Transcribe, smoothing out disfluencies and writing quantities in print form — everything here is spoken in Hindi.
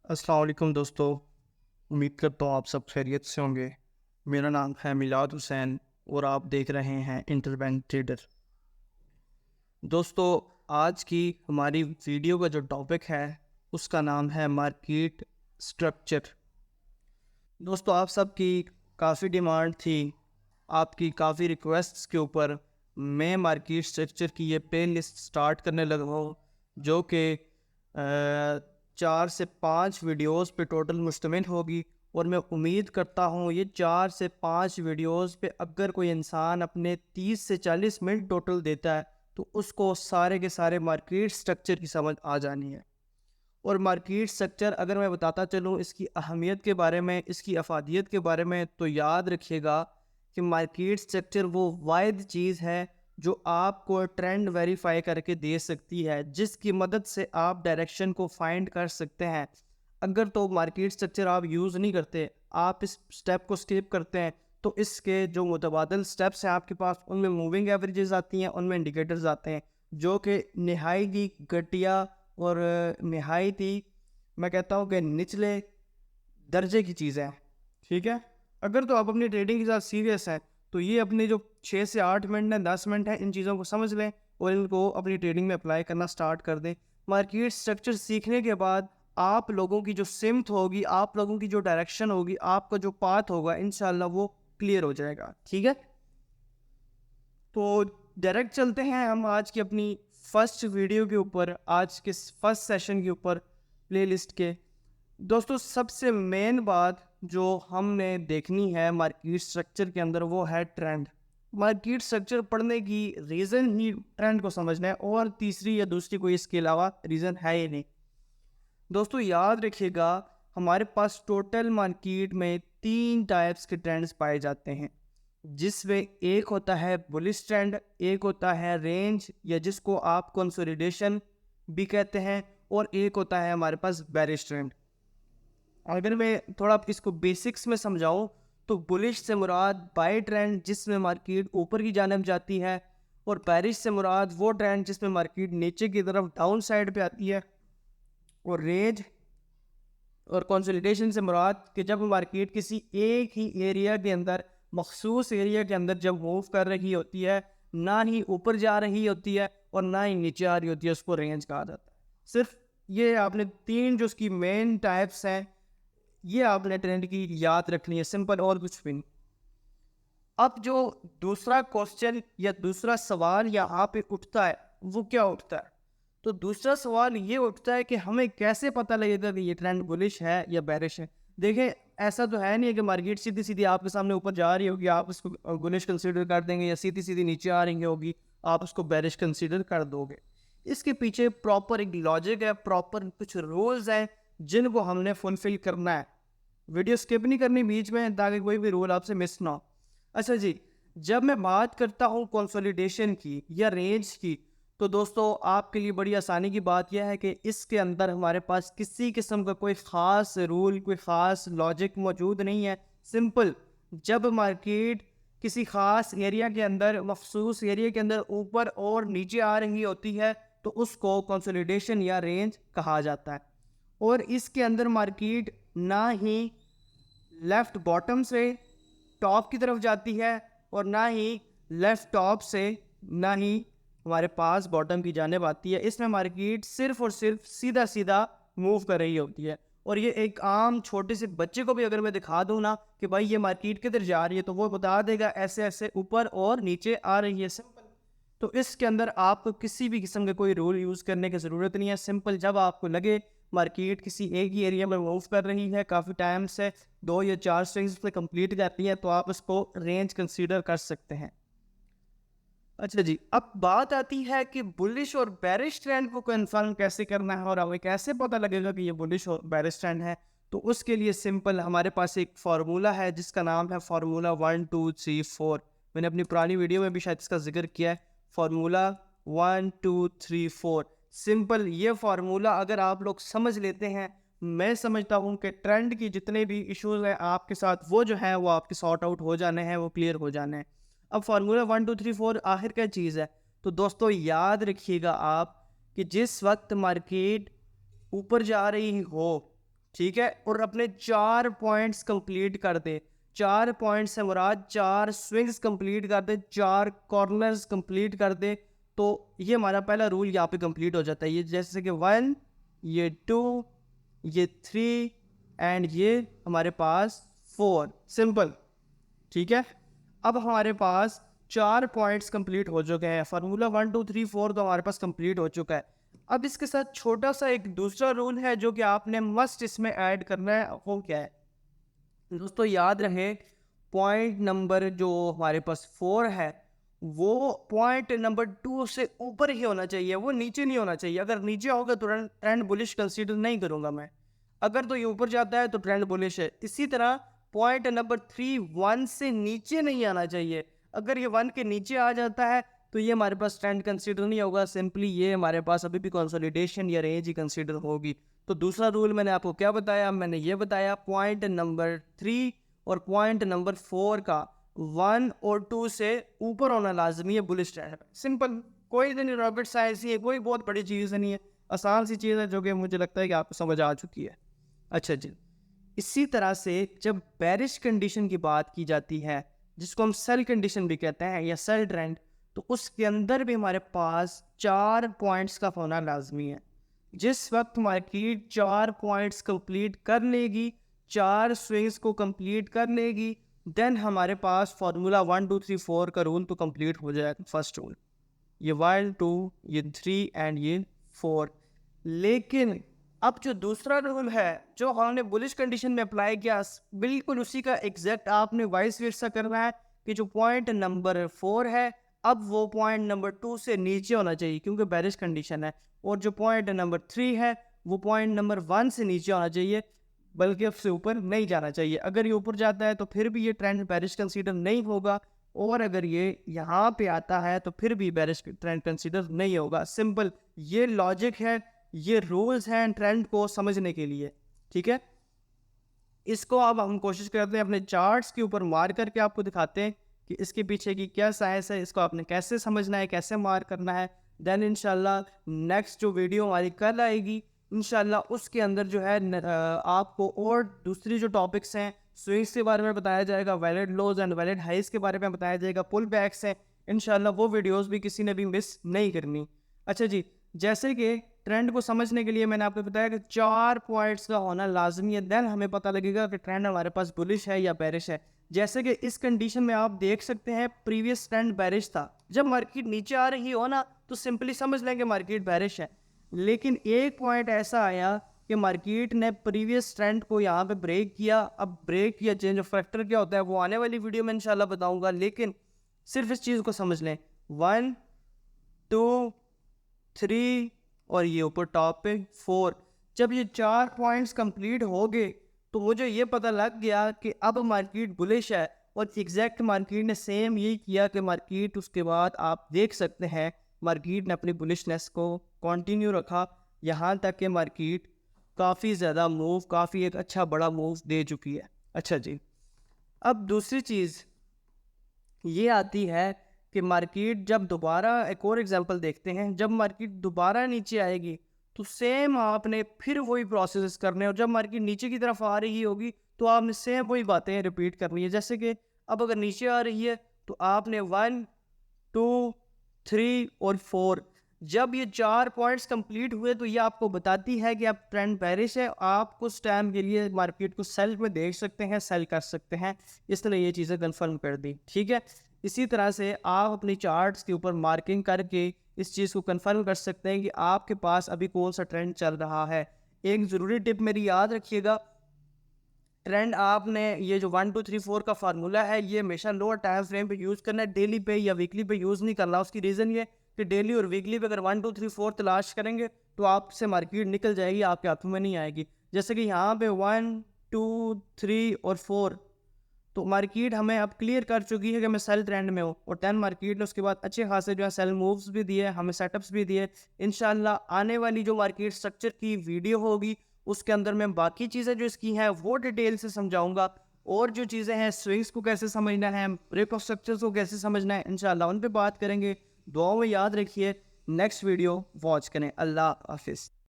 अस्सलाम वालेकुम दोस्तों। उम्मीद करता हूँ आप सब खैरियत से होंगे। मेरा नाम है मिलाद हुसैन और आप देख रहे हैं इंटरबैंक ट्रेडर। दोस्तों, आज की हमारी वीडियो का जो टॉपिक है उसका नाम है मार्केट स्ट्रक्चर। दोस्तों, आप सबकी काफ़ी डिमांड थी, आपकी काफ़ी रिक्वेस्ट्स के ऊपर मैं मार्केट स्ट्रक्चर की ये प्ले लिस्ट स्टार्ट करने लगा हूँ, जो कि 4 से 5 वीडियोस पे टोटल मुश्तमिल होगी। और मैं उम्मीद करता हूँ ये 4 से 5 वीडियोस पे अगर कोई इंसान अपने 30 से 40 मिनट टोटल देता है तो उसको सारे के सारे मार्केट स्ट्रक्चर की समझ आ जानी है। और मार्केट स्ट्रक्चर अगर मैं बताता चलूँ इसकी अहमियत के बारे में, इसकी अफादियत के बारे में, तो याद रखिएगा कि मार्केट स्ट्रक्चर वो वाहिद चीज़ है जो आपको ट्रेंड वेरीफाई करके दे सकती है, जिसकी मदद से आप डायरेक्शन को फाइंड कर सकते हैं। अगर तो मार्केट स्ट्रक्चर आप यूज़ नहीं करते, आप इस स्टेप को स्किप करते हैं, तो इसके जो मुतबादल स्टेप्स हैं आपके पास, उनमें मूविंग एवरेजेस आती हैं, उनमें इंडिकेटर्स आते हैं, जो कि नहायत ही घटिया और नहायत ही, मैं कहता हूँ कि निचले दर्जे की चीज़ें हैं। ठीक है, अगर तो आप अपनी ट्रेडिंग के साथ सीरियस हैं तो ये अपने जो 6 से 8 मिनट हैं, 10 मिनट हैं, इन चीज़ों को समझ लें और इनको अपनी ट्रेडिंग में अप्लाई करना स्टार्ट कर दें। मार्केट स्ट्रक्चर सीखने के बाद आप लोगों की जो सिमत होगी, आप लोगों की जो डायरेक्शन होगी, आपका जो पाथ होगा, इंशाल्लाह वो क्लियर हो जाएगा। ठीक है, तो डायरेक्ट चलते हैं हम आज की अपनी फर्स्ट वीडियो के ऊपर, आज के फर्स्ट सेशन के ऊपर प्लेलिस्ट के। दोस्तों, सबसे मेन बात जो हमने देखनी है मार्केट स्ट्रक्चर के अंदर वो है ट्रेंड। मार्केट स्ट्रक्चर पढ़ने की रीज़न ही ट्रेंड को समझना है, और तीसरी या दूसरी कोई इसके अलावा रीज़न है ही नहीं। दोस्तों, याद रखिएगा हमारे पास टोटल मार्केट में 3 टाइप्स के ट्रेंड्स पाए जाते हैं, जिसमें एक होता है बुलिश ट्रेंड, एक होता है रेंज या जिसको आप कंसोलिडेशन भी कहते हैं, और एक होता है हमारे पास बेरिश ट्रेंड। अगर मैं थोड़ा इसको बेसिक्स में समझाऊं तो बुलिश से मुराद बाय ट्रेंड जिसमें मार्केट ऊपर की जानिब जाती है, और बेरिश से मुराद वो ट्रेंड जिसमें मार्केट नीचे की तरफ डाउन साइड पे आती है। और रेंज और कंसोलिडेशन से मुराद कि जब मार्केट किसी एक ही एरिया के अंदर, मखसूस एरिया के अंदर जब मूव कर रही होती है, ना ही ऊपर जा रही होती है और ना ही नीचे आ रही होती है, उसको रेंज कहा जाता है। सिर्फ ये आपने 3 जो उसकी मेन टाइप्स हैं, ये आपने ट्रेंड की याद रखनी है, सिंपल, और कुछ भी नहीं। अब जो दूसरा क्वेश्चन या दूसरा सवाल यहाँ पे उठता है वो क्या उठता है? तो दूसरा सवाल ये उठता है कि हमें कैसे पता लगेगा कि ये ट्रेंड बुलिश है या बेरिश है। देखिए, ऐसा तो है नहीं है कि मार्केट सीधी सीधी आपके सामने ऊपर जा रही होगी, आप उसको बुलिश कंसीडर कर देंगे, या सीधी सीधी नीचे आ रही होगी, आप उसको बेरिश कंसीडर कर दोगे। इसके पीछे प्रॉपर एक लॉजिक है, प्रॉपर कुछ रूल्स हैं जिनको हमने फुलफिल करना है। वीडियो स्किप नहीं करनी बीच में, ताकि कोई भी रूल आपसे मिस ना हो। अच्छा जी, जब मैं बात करता हूँ कंसोलिडेशन की या रेंज की, तो दोस्तों आपके लिए बड़ी आसानी की बात यह है कि इसके अंदर हमारे पास किसी किस्म का कोई ख़ास रूल, कोई ख़ास लॉजिक मौजूद नहीं है। सिंपल, जब मार्केट किसी ख़ास एरिया के अंदर, मखसूस एरिया के अंदर ऊपर और नीचे आ रही होती है, तो उसको कंसोलिडेशन या रेंज कहा जाता है। और इसके अंदर मार्केट ना ही लेफ़्ट बॉटम से टॉप की तरफ जाती है, और ना ही लेफ़्ट टॉप से ना ही हमारे पास बॉटम की जानिब आती है। इसमें मार्केट सिर्फ और सिर्फ सीधा सीधा मूव कर रही होती है। और ये एक आम छोटे से बच्चे को भी अगर मैं दिखा दूँ ना कि भाई ये मार्केट किधर जा रही है, तो वो बता देगा ऐसे ऐसे ऊपर और नीचे आ रही है, सिंपल। तो इसके अंदर आपको किसी भी किस्म का कोई रूल यूज़ करने की ज़रूरत नहीं है। सिंपल, जब आपको लगे मार्केट किसी एक ही एरिया में मूव कर रही है, काफ़ी टाइम से 2 या 4 स्विंग्स पे कंप्लीट करती है, तो आप उसको रेंज कंसीडर कर सकते हैं। अच्छा जी, अब बात आती है कि बुलिश और बेरिश ट्रेंड को कंफर्म कैसे करना है और हमें कैसे पता लगेगा कि ये बुलिश और बेरिश ट्रेंड है। तो उसके लिए सिंपल, हमारे पास एक फार्मूला है जिसका नाम है फार्मूला 1 2 3 4। मैंने अपनी पुरानी वीडियो में भी शायद इसका जिक्र किया है, फार्मूला 1 2 3 4। सिंपल, ये फार्मूला अगर आप लोग समझ लेते हैं, मैं समझता हूँ कि ट्रेंड की जितने भी इश्यूज हैं आपके साथ, वो जो है वो आपके सॉर्ट आउट हो जाने हैं, वो क्लियर हो जाने हैं। अब फार्मूला 1 2 3 4 आखिर क्या चीज़ है? तो दोस्तों याद रखिएगा आप कि जिस वक्त मार्केट ऊपर जा रही हो, ठीक है, और अपने 4 पॉइंट्स कंप्लीट कर दे। 4 पॉइंट्स से मुराद 4 स्विंग्स कंप्लीट कर दे, 4 कॉर्नर्स कंप्लीट कर दे, तो ये हमारा पहला रूल यहाँ पे कंप्लीट हो जाता है। ये जैसे कि 1, ये 2, ये 3 एंड ये हमारे पास 4, सिंपल। ठीक है, अब हमारे पास 4 पॉइंट्स कंप्लीट हो चुके हैं। फार्मूला 1 2 3 4 तो हमारे पास कंप्लीट हो चुका है। अब इसके साथ छोटा सा एक दूसरा रूल है जो कि आपने मस्ट इसमें ऐड करना है। वो क्या है दोस्तों, याद रहे, पॉइंट नंबर जो हमारे पास 4 है वो पॉइंट नंबर 2 से ऊपर ही होना चाहिए, वो नीचे नहीं होना चाहिए। अगर नीचे होगा तो ट्रेंड बुलिश कंसीडर नहीं करूंगा मैं। अगर तो ये ऊपर जाता है तो ट्रेंड बुलिश है। इसी तरह पॉइंट नंबर 3 1 से नीचे नहीं आना चाहिए। अगर ये 1 के नीचे आ जाता है तो ये हमारे पास ट्रेंड कंसीडर नहीं होगा, सिंपली ये हमारे पास अभी भी कंसोलिडेशन या रेंज ही कंसीडर होगी। तो दूसरा रूल मैंने आपको क्या बताया, मैंने ये बताया पॉइंट नंबर 3 और पॉइंट नंबर 4 का 1 और 2 से ऊपर होना लाजमी है बुलिश ट्रेंड में। सिंपल, कोई नहीं रॉकेट साइंस ही है, कोई बहुत बड़ी चीज़ नहीं है, आसान सी चीज़ है जो कि मुझे लगता है कि आपको समझ आ चुकी है। अच्छा जी, इसी तरह से जब बेरिश कंडीशन की बात की जाती है, जिसको हम सेल कंडीशन भी कहते हैं या सेल ट्रेंड, तो उसके अंदर भी हमारे पास 4 पॉइंट्स का होना लाजमी है। जिस वक्त मार्केट 4 पॉइंट्स कंप्लीट कर लेगी, 4 स्विंग्स को कंप्लीट कर लेगी, देन हमारे पास फार्मूला 1 2 3 4 का रूल तो कंप्लीट हो जाएगा। फर्स्ट रूल ये 1 2 ये 3 एंड ये 4। लेकिन अब जो दूसरा रूल है जो हमने बुलिश कंडीशन में अप्लाई किया, बिल्कुल उसी का एग्जैक्ट आपने वाइस वर्सा करना है कि जो पॉइंट नंबर 4 है अब वो पॉइंट नंबर 2 से नीचे होना चाहिए क्योंकि बेरिश कंडीशन है, और जो पॉइंट नंबर 3 है वो पॉइंट नंबर 1 से नीचे होना चाहिए, बल्कि उससे ऊपर नहीं जाना चाहिए। अगर ये ऊपर जाता है तो फिर भी ये ट्रेंड बेरिश कंसीडर नहीं होगा, और अगर ये यहाँ पे आता है तो फिर भी बेरिश ट्रेंड कंसीडर नहीं होगा। सिंपल, ये लॉजिक है, ये रूल्स हैं ट्रेंड को समझने के लिए। ठीक है, इसको अब हम कोशिश करते हैं अपने चार्ट्स के ऊपर मार करके आपको दिखाते हैं कि इसके पीछे की क्या साइंस है, इसको आपने कैसे समझना है, कैसे मार करना है। देन इंशाल्लाह नेक्स्ट जो वीडियो हमारी कल आएगी इंशाल्लाह उसके अंदर जो है आपको और दूसरी जो टॉपिक्स हैं, स्विंग्स के बारे में बताया जाएगा, वैलिड लोज एंड वैलिड हाइस के बारे में बताया जाएगा, पुल बैक्स हैं, इंशाल्लाह वो वीडियोस भी किसी ने भी मिस नहीं करनी। अच्छा जी, जैसे कि ट्रेंड को समझने के लिए मैंने आपको बताया कि 4 पॉइंट्स का होना लाजमी है, देन हमें पता लगेगा कि ट्रेंड हमारे पास बुलिश है या बेरिश है। जैसे कि इस कंडीशन में आप देख सकते हैं प्रीवियस ट्रेंड बेरिश था, जब मार्केट नीचे आ रही हो ना तो सिंपली समझ लें कि मार्केट बेरिश है। लेकिन एक पॉइंट ऐसा आया कि मार्केट ने प्रीवियस ट्रेंड को यहाँ पे ब्रेक किया। अब ब्रेक या चेंज ऑफ फैक्टर क्या होता है वो आने वाली वीडियो में इंशाल्लाह बताऊंगा, लेकिन सिर्फ इस चीज़ को समझ लें 1 2 3 और ये ऊपर टॉप पे 4। जब ये 4 पॉइंट्स कंप्लीट हो गए तो मुझे ये पता लग गया कि अब मार्केट बुलिश है, और एग्जैक्ट मार्केट ने सेम यही किया कि मार्केट उसके बाद आप देख सकते हैं मार्केट ने अपनी बुलिशनेस को कंटिन्यू रखा, यहाँ तक कि मार्केट काफ़ी ज़्यादा मूव, काफ़ी एक अच्छा बड़ा मूव दे चुकी है। अच्छा जी, अब दूसरी चीज़ ये आती है कि मार्केट जब दोबारा, एक और एग्जांपल देखते हैं, जब मार्केट दोबारा नीचे आएगी तो सेम आपने फिर वही प्रोसेस करने, और जब मार्केट नीचे की तरफ आ रही होगी तो आपने सेम वही बातें रिपीट करनी है। जैसे कि अब अगर नीचे आ रही है तो आपने 1 2 3 और 4, जब ये 4 पॉइंट्स कंप्लीट हुए तो ये आपको बताती है कि अब ट्रेंड बेरिश है, आप कुछ टाइम के लिए मार्केट को सेल में देख सकते हैं, सेल कर सकते हैं। इस तरह ये चीज़ें कंफर्म कर दी। ठीक है, इसी तरह से आप अपनी चार्ट्स के ऊपर मार्किंग करके इस चीज़ को कंफर्म कर सकते हैं कि आपके पास अभी कौन सा ट्रेंड चल रहा है। एक ज़रूरी टिप मेरी याद रखिएगा, ट्रेंड आपने ये जो 1 2 3 4 का फार्मूला है ये हमेशा लोअर टाइम फ्रेम पे यूज़ करना है, डेली पे या वीकली पे यूज़ नहीं करना। उसकी रीज़न ये कि डेली और वीकली पे अगर 1 2 3 4 तलाश करेंगे तो आपसे मार्केट निकल जाएगी, आपके हाथों में नहीं आएगी। जैसे कि यहाँ पे 1 2 3 और 4 तो मार्केट हमें अब क्लियर कर चुकी है कि मैं सेल ट्रेंड में हूँ, और 10 मार्केट ने उसके बाद अच्छे खासे जो है सेल मूव्स भी दिए, हमें सेटअप्स भी दिए। इंशाल्लाह आने वाली जो मार्केट स्ट्रक्चर की वीडियो होगी उसके अंदर मैं बाकी चीज़ें जो इसकी हैं वो डिटेल से समझाऊंगा, और जो चीज़ें हैं स्विंग्स को कैसे समझना है, ब्रेक ऑफ स्ट्रक्चर्स को कैसे समझना है, इंशाल्लाह उन पर बात करेंगे। दुआओं में याद रखिए, नेक्स्ट वीडियो वॉच करें। अल्लाह हाफिज़।